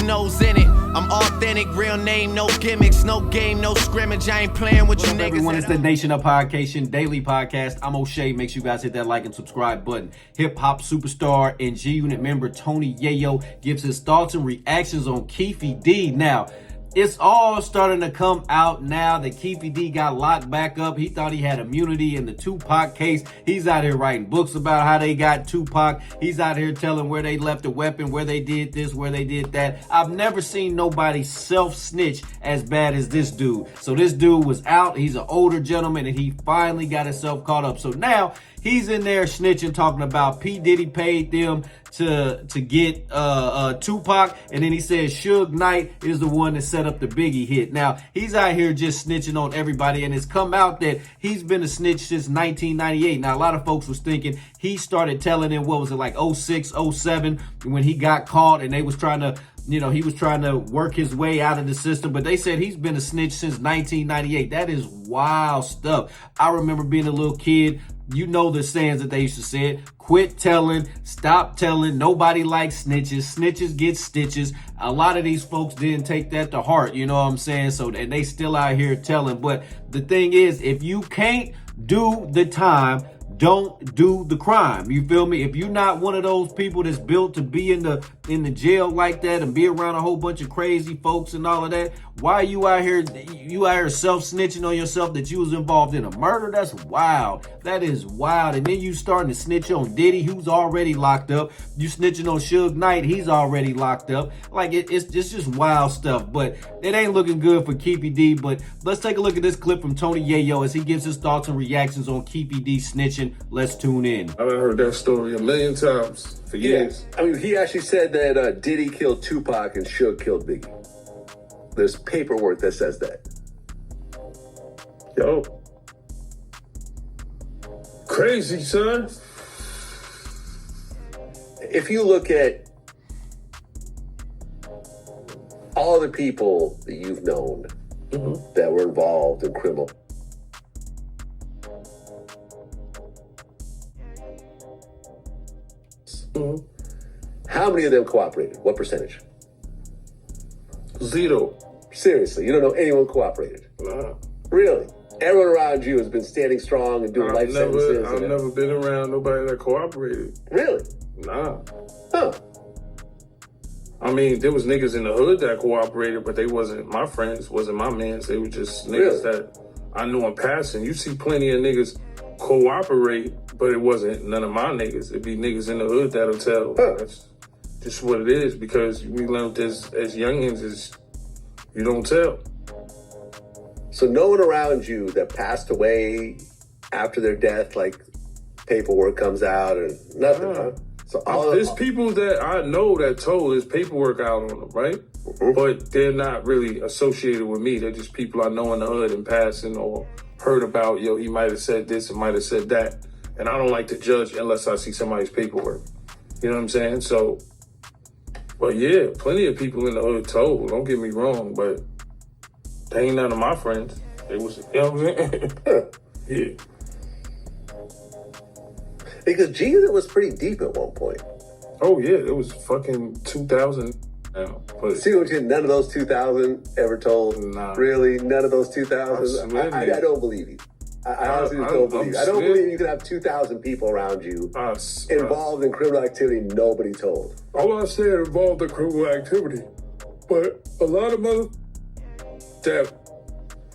your nose in it. I'm authentic, real name, no gimmicks, no game, no scrimmage. I ain't playing with you niggas. Everyone, it's the Nation of Podcation Daily Podcast. I'm O'Shea. Make sure you guys hit that like and subscribe button. Hip hop superstar and G Unit member Tony Yayo gives his thoughts and reactions on Keefe D. Now, it's all starting to come out now that Keefe D got locked back up. He thought he had immunity in the Tupac case. He's out here writing books about how they got Tupac. He's out here telling where they left the weapon, where they did this, where they did that. I've never seen nobody self-snitch as bad as this dude. So this dude was out. He's an older gentleman, and he finally got himself caught up. So now he's in there snitching, talking about P. Diddy paid them to get Tupac, and then he says Suge Knight is the one that set up the Biggie hit. Now, he's out here just snitching on everybody, and it's come out that he's been a snitch since 1998. Now, a lot of folks was thinking he started telling in, what was it, like 06, 07, when he got caught, and they was trying to, he was trying to work his way out of the system, but they said he's been a snitch since 1998. That is wild stuff. I remember being a little kid. You know the sayings that they used to say: quit telling, stop telling, nobody likes snitches, snitches get stitches. A lot of these folks didn't take that to heart, you know what I'm saying? So, and they still out here telling. But the thing is, if you can't do the time, don't do the crime. You feel me? If you're not one of those people that's built to be in the jail like that and be around a whole bunch of crazy folks and all of that, why are you out here? You out here self-snitching on yourself that you was involved in a murder? That's wild. That is wild. And then you starting to snitch on Diddy, who's already locked up. You snitching on Suge Knight, he's already locked up. Like it's just wild stuff. But it ain't looking good for Keefe D. But let's take a look at this clip from Tony Yayo as he gives his thoughts and reactions on Keefe D snitching. Let's tune in. I've heard that story a million times for years. I mean, he actually said that Diddy killed Tupac and Suge killed Biggie. There's paperwork that says that. Yo. Crazy, son. If you look at all the people that you've known that were involved in criminal, how many of them cooperated? What percentage? 0. Seriously, you don't know anyone cooperated? Nah. Really? Everyone around you has been standing strong and doing life sentences? I've never been around nobody that cooperated. Really? Nah. Huh. I mean, there was niggas in the hood that cooperated, but they wasn't my friends, wasn't my mans. They were just niggas that I knew in passing. You see plenty of niggas cooperate, but it wasn't none of my niggas. It'd be niggas in the hood that'll tell. That's just what it is, because we learned as youngins is you don't tell. So no one around you that passed away after their death, like paperwork comes out or nothing, huh? So there's people that I know that told there's paperwork out on them, right? But they're not really associated with me. They're just people I know in the hood in passing or heard about, yo, he might have said this and might have said that. And I don't like to judge unless I see somebody's paperwork. You know what I'm saying? So, but yeah, plenty of people in the hood told, don't get me wrong, but they ain't none of my friends. It was, you know what I'm saying? Yeah. Because G-Unit was pretty deep at one point. Oh yeah, it was fucking 2000 now. But see, none of those 2000 ever told? Nah. Really? None of those 2000? I don't believe you. I honestly just don't believe you. I don't believe you could have 2,000 people around you involved in criminal activity nobody told. All I said involved in criminal activity. But a lot of motherfuckers that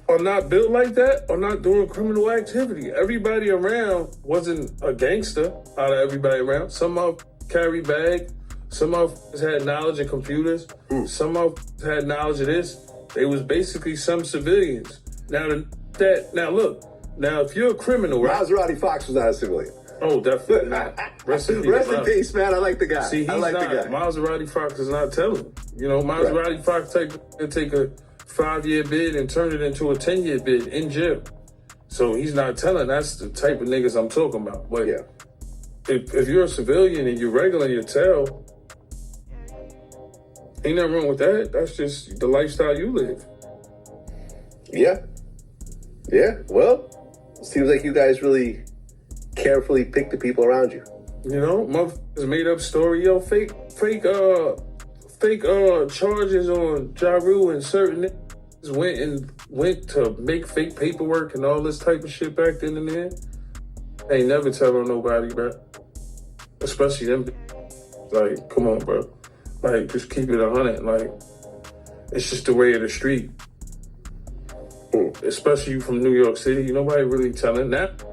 are not built like that are not doing criminal activity. Everybody around wasn't a gangster out of everybody around. Some of them carry bags. Some of us had knowledge of computers. Some of us had knowledge of this. They was basically some civilians. Now look, if you're a criminal, right? Maserati Fox was not a civilian. Oh, definitely not. Rest in peace, man. I like the guy. See, I like the guy. Maserati Fox is not telling. You know, Maserati Fox take a 5-year bid and turn it into a 10-year bid in jail. So he's not telling. That's the type of niggas I'm talking about. But if you're a civilian and you're regular, you tell. Ain't nothing wrong with that. That's just the lifestyle you live. Yeah. Yeah. Well, seems like you guys really carefully pick the people around you. You know, motherfuckers made up story. Yo, fake fake charges on Ja Rule and certain niggas went to make fake paperwork and all this type of shit back then and there. They ain't never tell on nobody, bro. Especially them. Like, come on, bro. Like, just keep it 100. Like, it's just the way of the street. Especially you from New York City. Nobody really telling that.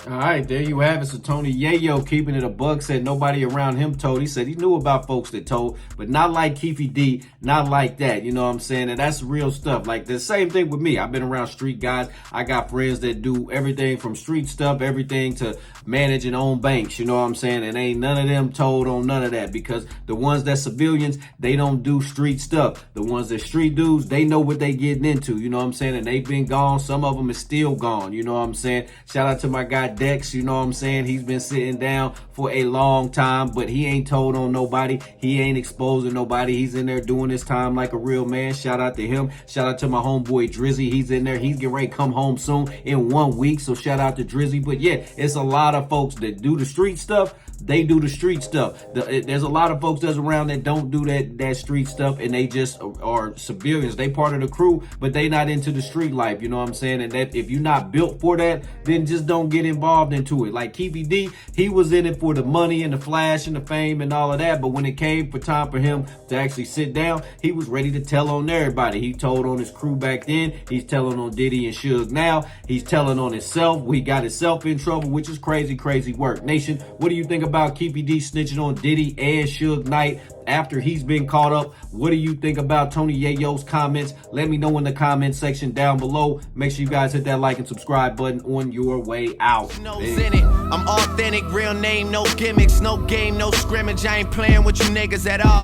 All right, there you have it. So Tony Yayo, keeping it a buck, said nobody around him told. He said he knew about folks that told, but not like Keefe D, not like that. You know what I'm saying? And that's real stuff. Like the same thing with me. I've been around street guys. I got friends that do everything from street stuff, everything to manage and own banks. You know what I'm saying? And ain't none of them told on none of that, because the ones that civilians, they don't do street stuff. The ones that street dudes, they know what they getting into. You know what I'm saying? And they've been gone. Some of them is still gone. You know what I'm saying? Shout out to my guy Dex, you know what I'm saying? He's been sitting down for a long time, but he ain't told on nobody. He ain't exposing nobody. He's in there doing his time like a real man. Shout out to him. Shout out to my homeboy Drizzy. He's in there. He's getting ready to come home soon in 1 week. So shout out to Drizzy. But yeah, it's a lot of folks that do the street stuff. They do the street stuff. There's a lot of folks that's around that don't do that street stuff, and they just are civilians. They part of the crew, but they not into the street life. You know what I'm saying? And that if you're not built for that, then just don't get involved into it. Like Keefe D, he was in it for the money and the flash and the fame and all of that. But when it came for time for him to actually sit down, he was ready to tell on everybody. He told on his crew back then. He's telling on Diddy and Suge now. He's telling on himself. He got himself in trouble, which is crazy, crazy work. Nation, what do you think about Keefe D snitching on Diddy and Suge Knight after he's been caught up? What do you think about Tony Yayo's comments? Let me know in the comment section down below. Make sure you guys hit that like and subscribe button on your way out. I'm authentic, real name, no gimmicks, no game, no scrimmage. I ain't playing with you niggas at all.